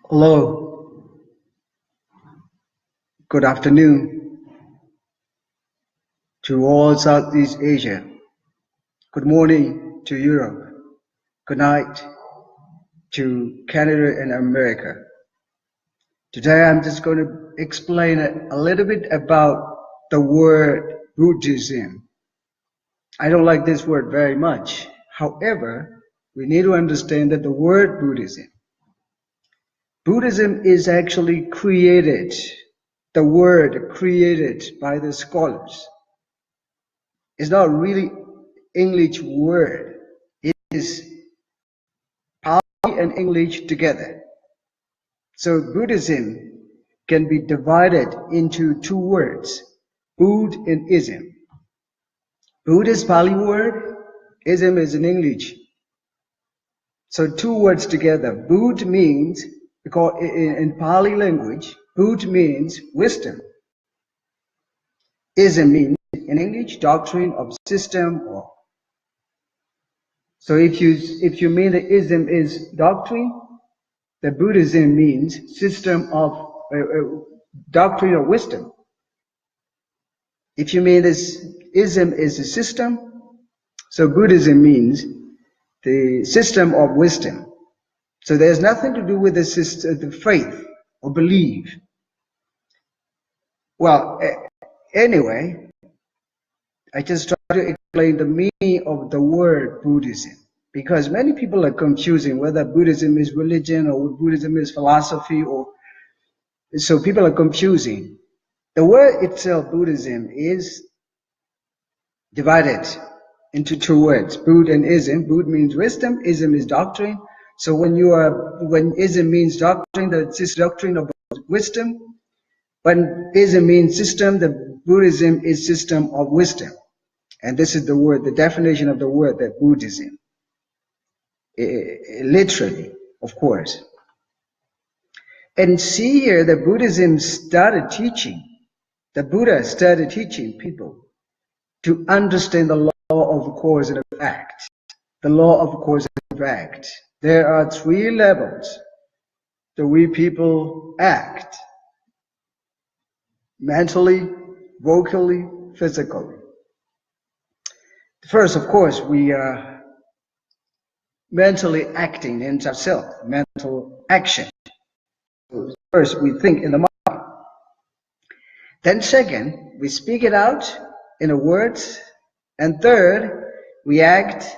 Hello, good afternoon to all Southeast Asia. Good morning to Europe. Good night to Canada and America. Today I'm just going to explain a little bit about the word Buddhism. I don't like this word very much. However, we need to understand that the word Buddhism is actually created, the word created by the scholars. It's not really English word. It is Pali and English together. So Buddhism can be divided into two words, Bud and Ism. Bud is Pali word, Ism is in English. So two words together. Bud means, because in Pali language, Bud means wisdom. Ism means in English doctrine of system or. So if you mean that ism is doctrine, the Buddhism means system of doctrine of wisdom. If you mean this ism is a system, so Buddhism means the system of wisdom. So there's nothing to do with the system, the faith or belief. Well, anyway, I just try to explain the meaning of the word Buddhism, because many people are confusing whether Buddhism is religion or Buddhism is philosophy, or so people are confusing. The word itself, Buddhism, is divided into two words, Bud and Ism. Bud means wisdom, Ism is doctrine. So when Ism means doctrine, the doctrine of wisdom. When Ism means system, the Buddhism is system of wisdom. And this is the word, the definition of the word, that Buddhism. Literally, of course. And see here, the Buddhism started teaching, the Buddha started teaching people to understand the law of cause and effect. The law of cause and effect. There are three levels that we people act: mentally, vocally, physically. First, of course, we are mentally acting in ourselves, mental action. First, we think in the mind. Then second, we speak it out in the words. And third, we act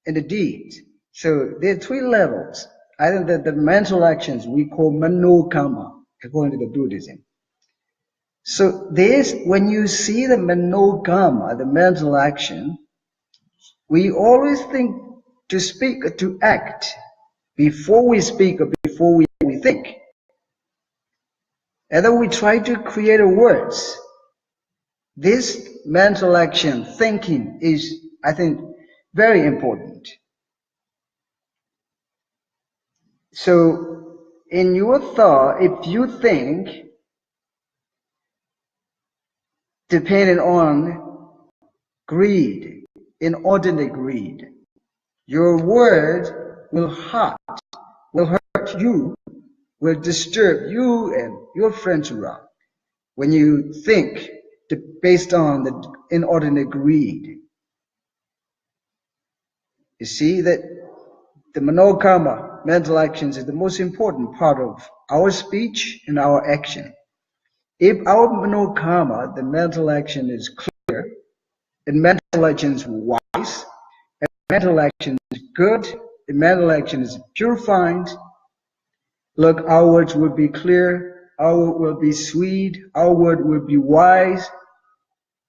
in the deed. So there are three levels. I think that the mental actions we call manokamma, according to the Buddhism. So when you see the manokamma, the mental action, we always think to speak or to act before we speak or before we think. And then we try to create words. This mental action, thinking, is, I think, very important. So in your thought, if you think, depending on greed, inordinate greed, your word will hurt you, will disturb you and your friends around when you think based on the inordinate greed. You see that the manokamma, mental actions, is the most important part of our speech and our action. If our manokamma, the mental action, is clear, and mental action is wise, and mental action is good, and mental action is purified, look, our words will be clear, our word will be sweet, our word will be wise.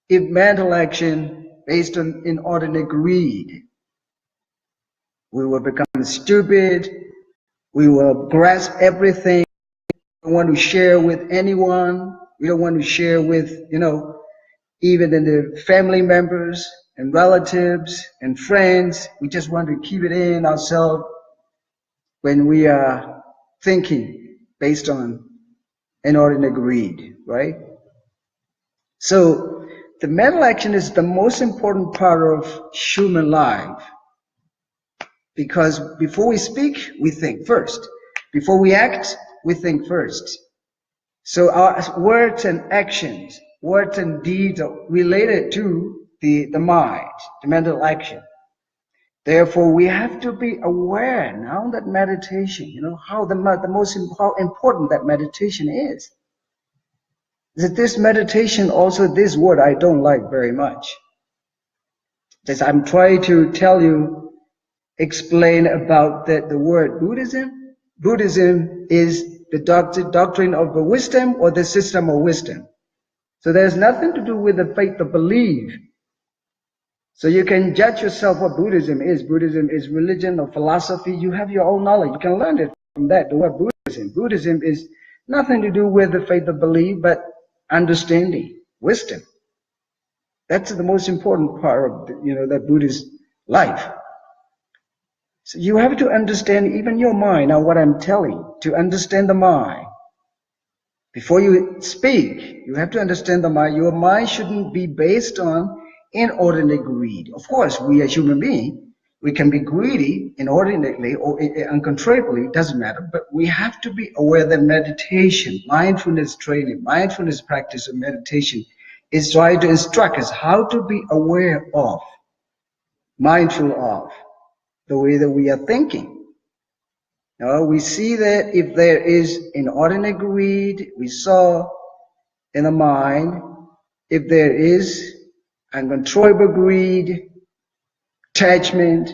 If mental action based on inordinate greed, we will become stupid, we will grasp everything, we don't want to share with anyone, we don't want to share with, even in the family members and relatives and friends. We just want to keep it in ourselves when we are thinking based on inordinate greed, right? So the mental action is the most important part of human life, because before we speak, we think first. Before we act, we think first. So our words and actions, words and deeds are related to the mind, the mental action. Therefore, we have to be aware now that meditation, how how important that meditation is. That this meditation, also this word I don't like very much. As I'm trying to tell you, explain about the word Buddhism. Buddhism is the doctrine of the wisdom or the system of wisdom. So there's nothing to do with the faith of belief. So you can judge yourself what Buddhism is. Buddhism is religion or philosophy. You have your own knowledge. You can learn it from that. The word Buddhism. Buddhism is nothing to do with the faith of belief, but understanding, wisdom. That's the most important part of that Buddhist life. So you have to understand even your mind. Now what I'm telling, to understand the mind. Before you speak, you have to understand the mind. Your mind shouldn't be based on inordinate greed. Of course, we as human beings, we can be greedy inordinately or uncontrollably, it doesn't matter, but we have to be aware that meditation, mindfulness training, mindfulness practice of meditation is trying to instruct us how to be aware of, mindful of the way that we are thinking. Now, we see that if there is inordinate greed, we saw in the mind, if there is uncontrollable greed, attachment,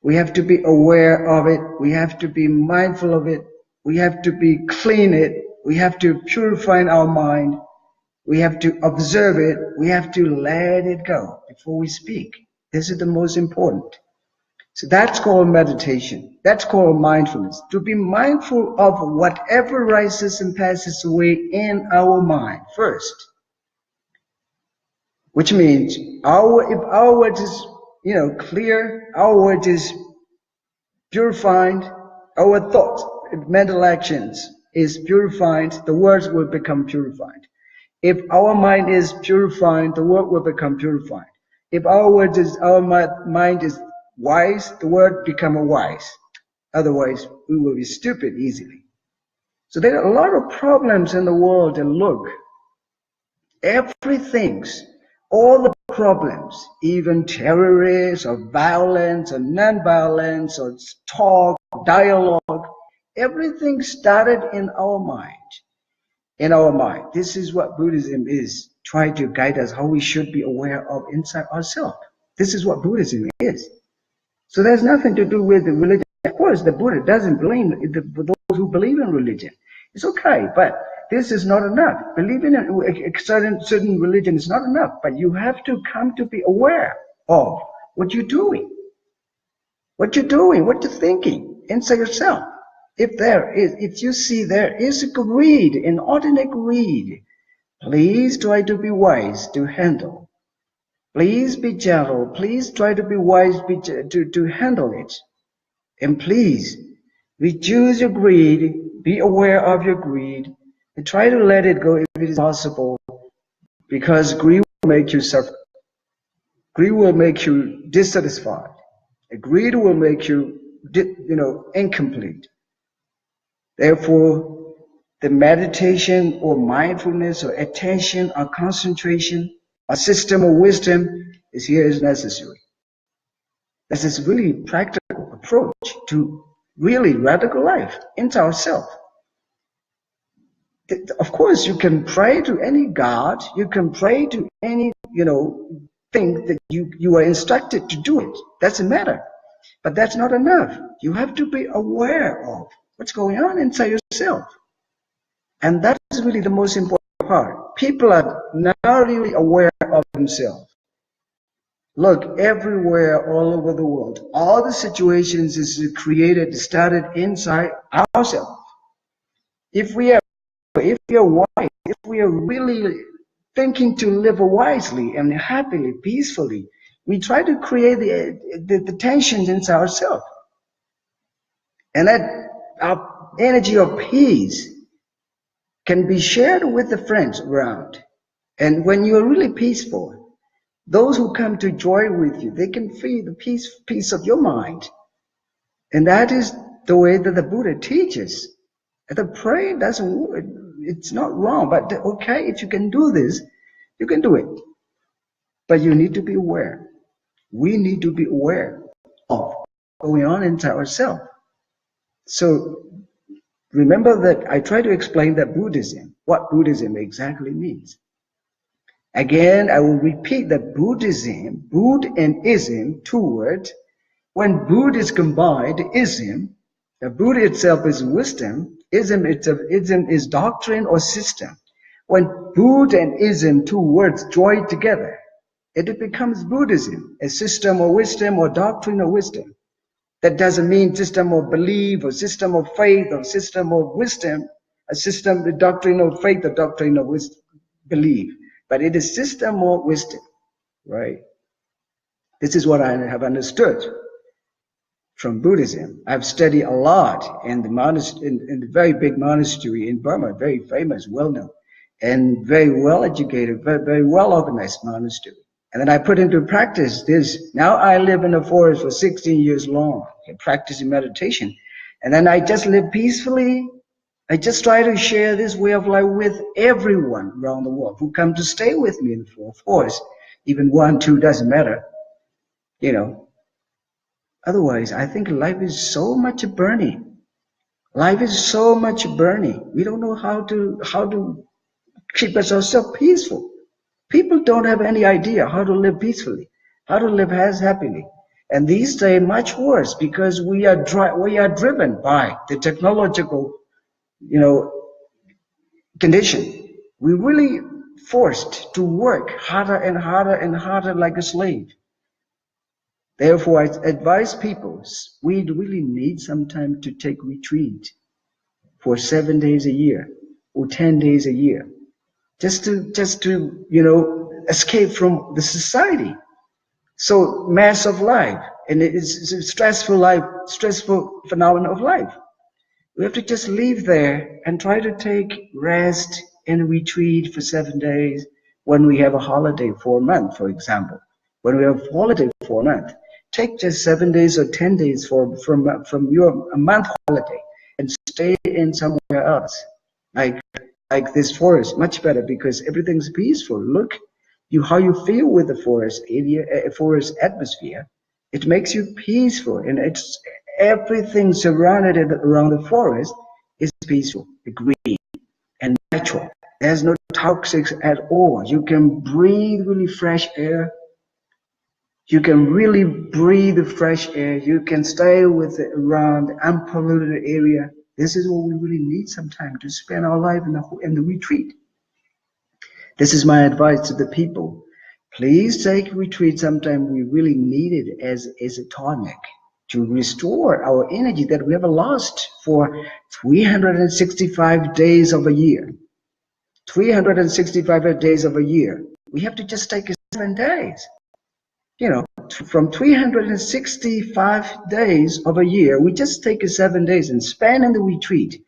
we have to be aware of it. We have to be mindful of it. We have to be clean it. We have to purify our mind. We have to observe it. We have to let it go before we speak. This is the most important. So that's called meditation. That's called mindfulness. To be mindful of whatever rises and passes away in our mind first. Which means if our word is clear, our word is purified, our thoughts, mental actions is purified, the words will become purified. If our mind is purified, the word will become purified. If our mind is wise, the word become wise. Otherwise, we will be stupid easily. So there are a lot of problems in the world, and look, all the problems, even terrorists or violence or non-violence or talk, dialogue, everything started in our mind. In our mind. This is what Buddhism is, trying to guide us how we should be aware of inside ourselves. This is what Buddhism is. So there's nothing to do with the religion. Of course, the Buddha doesn't blame those who believe in religion. It's okay, but this is not enough. Believing in a certain religion is not enough, but you have to come to be aware of what you're doing, what you're thinking inside yourself. If you see there is greed, inordinate greed, please try to be wise to handle. Please be gentle. Please try to be wise to handle it. And please reduce your greed. Be aware of your greed. And try to let it go if it is possible. Because greed will make you suffer. Greed will make you dissatisfied. And greed will make you, incomplete. Therefore, the meditation or mindfulness or attention or concentration, a system of wisdom is necessary. This is really practical approach to really radical life into ourselves. Of course, you can pray to any God, you can pray to any, thing that you are instructed to do it. Doesn't matter. But that's not enough. You have to be aware of what's going on inside yourself. And that is really the most important part. People are now really aware of themselves. Look, everywhere, all over the world, all the situations started inside ourselves. If we are wise, if we are really thinking to live wisely and happily, peacefully, we try to create the tensions inside ourselves. And that our energy of peace can be shared with the friends around. And when you're really peaceful, those who come to joy with you, they can feel the peace of your mind. And that is the way that the Buddha teaches. And the praying doesn't, it's not wrong, but okay, if you can do this, you can do it. But you need to be aware. We need to be aware of what's going on inside ourselves. So remember that I try to explain that Buddhism, what Buddhism exactly means. Again, I will repeat that Buddhism, Bud and ism, two words. When Bud is combined, ism, the Buddha itself is wisdom, ism is doctrine or system. When Bud and ism, two words, join together, it becomes Buddhism, a system of wisdom or doctrine of wisdom. That doesn't mean system of belief or system of faith or system of wisdom, a system, the doctrine of faith, the doctrine of wisdom, belief. But it is system of wisdom, right? This is what I have understood from Buddhism. I've studied a lot in the monastery, in the very big monastery in Burma, very famous, well-known, and very well-educated, very well-organized monastery. And then I put into practice this. Now I live in the forest for 16 years long, practicing meditation. And then I just live peacefully. I just try to share this way of life with everyone around the world who come to stay with me in the forest. Even 1, 2, doesn't matter, you know. Otherwise, I think life is so much burning. Life is so much burning. We don't know how to keep ourselves peaceful. People don't have any idea how to live peacefully, how to live happily. And these days, much worse, because we are driven by the technological, condition. We're really forced to work harder and harder and harder like a slave. Therefore, I advise people, we really need some time to take retreat for 7 days a year or 10 days a year, just to escape from the society. So mass of life, and it's a stressful phenomenon of life. We have to just leave there and try to take rest and retreat for 7 days when we have a holiday for a month, for example. When we have a holiday for a month, take just 7 days or 10 days from your a month holiday and stay in somewhere else, like this forest, much better because everything's peaceful. Look, how you feel with the forest area, forest atmosphere. It makes you peaceful, and it's everything surrounded around the forest is peaceful, green, and natural. There's no toxics at all. You can breathe really fresh air. You can really breathe the fresh air. You can stay with it around the unpolluted area. This is what we really need sometime to spend our life in the retreat. This is my advice to the people. Please take retreat sometime. We really need it as a tonic to restore our energy that we have lost for 365 days of a year. 365 days of a year. We have to just take 7 days. From 365 days of a year, we just take 7 days and spend in the retreat.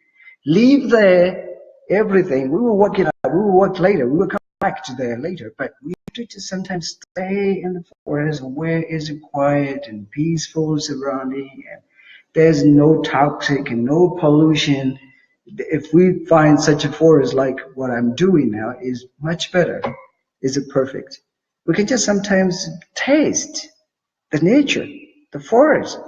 Leave there everything. We will work it out. We will work later. We will come back to there later. But we have to just sometimes stay in the forest where is it quiet and peaceful surrounding, and there's no toxic and no pollution. If we find such a forest like what I'm doing now is much better. Is it perfect? We can just sometimes taste the nature, the forest,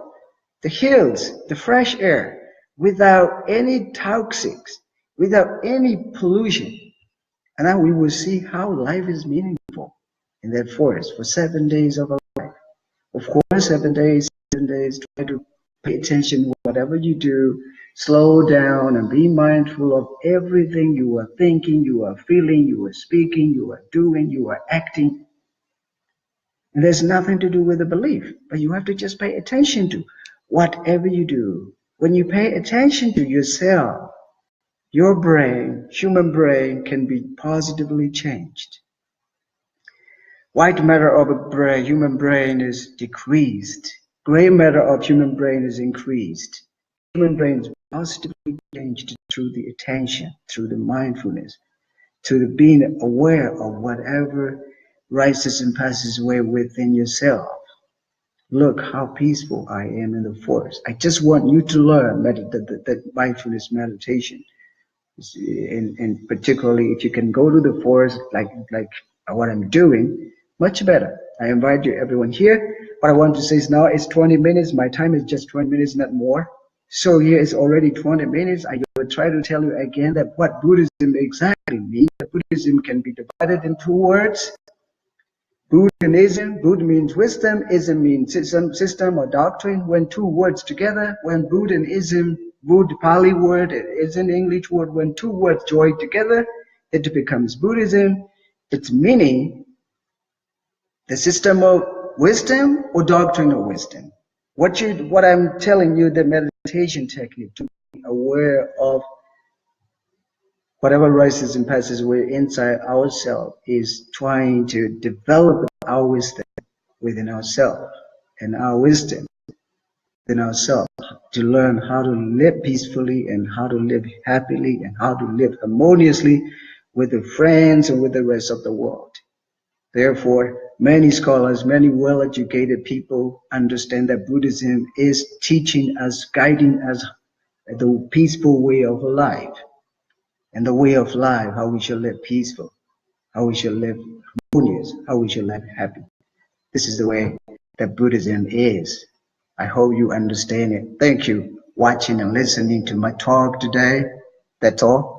the hills, the fresh air, without any toxics, without any pollution. And then we will see how life is meaningful in that forest for 7 days of our life. Of course, 7 days, try to pay attention to whatever you do, slow down and be mindful of everything you are thinking, you are feeling, you are speaking, you are doing, you are acting. And there's nothing to do with the belief, but you have to just pay attention to whatever you do. When you pay attention to yourself, your brain, human brain, can be positively changed. White matter of a human brain is decreased. Gray matter of human brain is increased. Human brain is positively changed through the attention, through the mindfulness, to the being aware of whatever rises and passes away within yourself. Look how peaceful I am in the forest. I just want you to learn that mindfulness meditation. And particularly if you can go to the forest like what I'm doing, much better. I invite you, everyone here. What I want to say is now it's 20 minutes. My time is just 20 minutes, not more. So here is already 20 minutes. I will try to tell you again that what Buddhism exactly means. Buddhism can be divided in two words. Buddhism, Buddha means wisdom, ism means system or doctrine. When two words together, when Buddha and ism, Buddha Pali word is an English word, when two words join together, it becomes Buddhism. Its meaning, the system of wisdom or doctrine of wisdom. What I'm telling you, the meditation technique, to be aware of whatever rises and passes away inside ourselves, is trying to develop our wisdom within ourselves and our wisdom within ourselves, to learn how to live peacefully and how to live happily and how to live harmoniously with the friends and with the rest of the world. Therefore, many scholars, many well-educated people understand that Buddhism is teaching us, guiding us the peaceful way of life. And the way of life, how we should live peaceful, how we should live harmonious, how we should live happy. This is the way that Buddhism is. I hope you understand it. Thank you for watching and listening to my talk today. That's all.